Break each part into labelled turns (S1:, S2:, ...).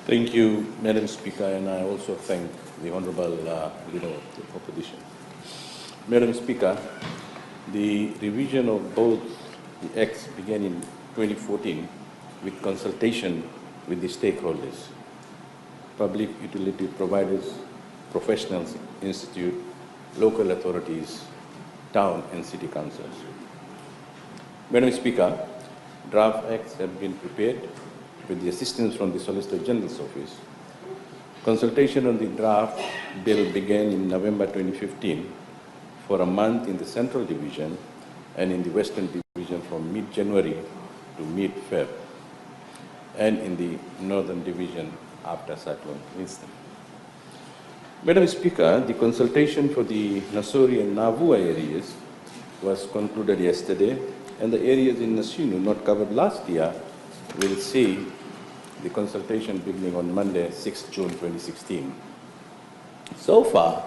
S1: Thank you, Madam Speaker, and I also thank the Honourable Leader of the Opposition. Madam Speaker, the revision of both the Acts began in 2014 with consultation with the stakeholders, public utility providers, professionals, institute, local authorities, town and city councils. Madam Speaker, draft acts have been prepared with the assistance from the Solicitor General's Office. Consultation on the draft bill began in November 2015 for a month in the Central Division and in the Western Division from mid-January to mid-Feb, and in the Northern Division after Cyclone Winston. Madam Speaker, the consultation for the Nassori and Navua areas was concluded yesterday, and the areas in Nasinu not covered last year will see the consultation beginning on Monday, 6 June 2016. So far,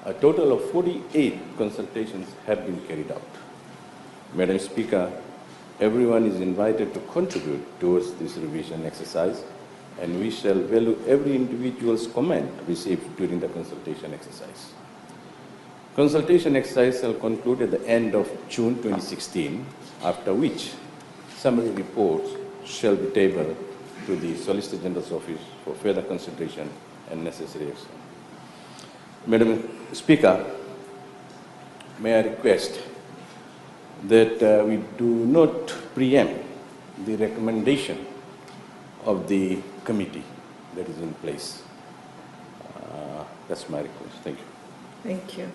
S1: a total of 48 consultations have been carried out. Madam Speaker, everyone is invited to contribute towards this revision exercise, and we shall value every individual's comment received during the consultation exercise. Consultation exercise shall conclude at the end of June 2016, after which summary reports shall be tabled to the Solicitor General's Office for further consideration and necessary action. Madam Speaker, may I request that we do not preempt the recommendation of the committee that is in place. That's my request. Thank you.
S2: Thank you.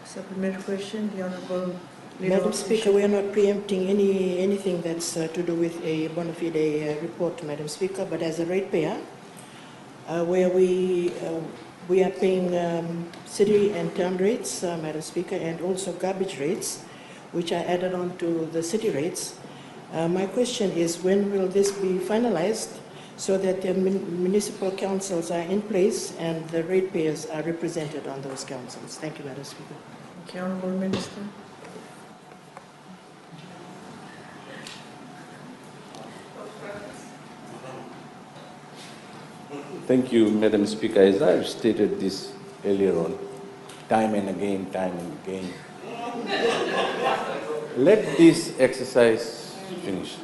S2: Supplementary question, the Honourable Leader
S3: Madam
S2: of
S3: Speaker, we are not preempting anything that's to do with a bona fide report, Madam Speaker, but as a ratepayer, where we are paying city and town rates, Madam Speaker, and also garbage rates, which are added on to the city rates. My question is, when will this be finalized so that the municipal councils are in place and the ratepayers are represented on those councils? Thank you, Madam Speaker.
S2: Thank you, Honourable Minister.
S1: Thank you, Madam Speaker. As I've stated this earlier on, time and again, let this exercise finish.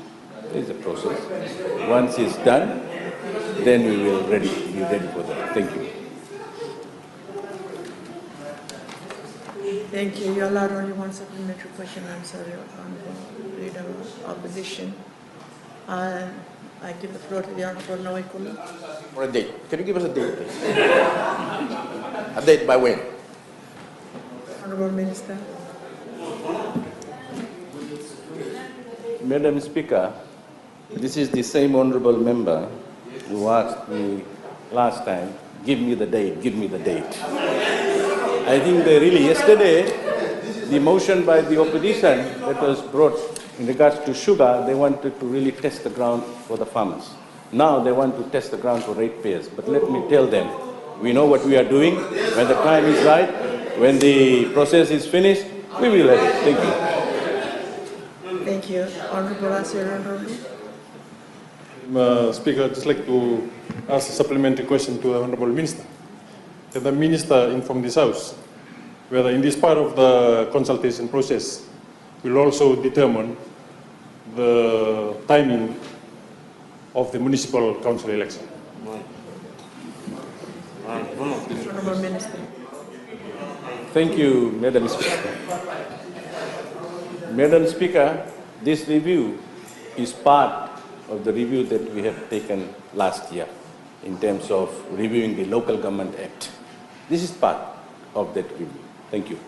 S1: There is a process. Once it's done, then we will be ready for that. Thank you.
S2: Thank you. You're allowed only one supplementary question. I'm sorry, Honourable Leader of Opposition. I give the floor to the Honourable Noikulu.
S4: For a date. Can you give us a date, please? A date by when?
S2: Honourable Minister.
S1: Madam Speaker, this is the same honourable member who asked me last time, give me the date, give me the date. I think yesterday, the motion by the opposition that was brought in regards to sugar, they wanted to really test the ground for the farmers. Now they want to test the ground for ratepayers. But let me tell them, we know what we are doing. When the time is right, when the process is finished, we will have it. Thank you.
S2: Thank you. Honourable Asir Honourable.
S5: Speaker, I'd just like to ask a supplementary question to the Honourable Minister. Can the Minister inform this House whether in this part of the consultation process will also determine the timing of the municipal council election?
S2: Honourable Minister.
S1: Thank you, Madam Speaker. Madam Speaker, this review is part of the review that we have taken last year in terms of reviewing the Local Government Act. This is part of that review. Thank you.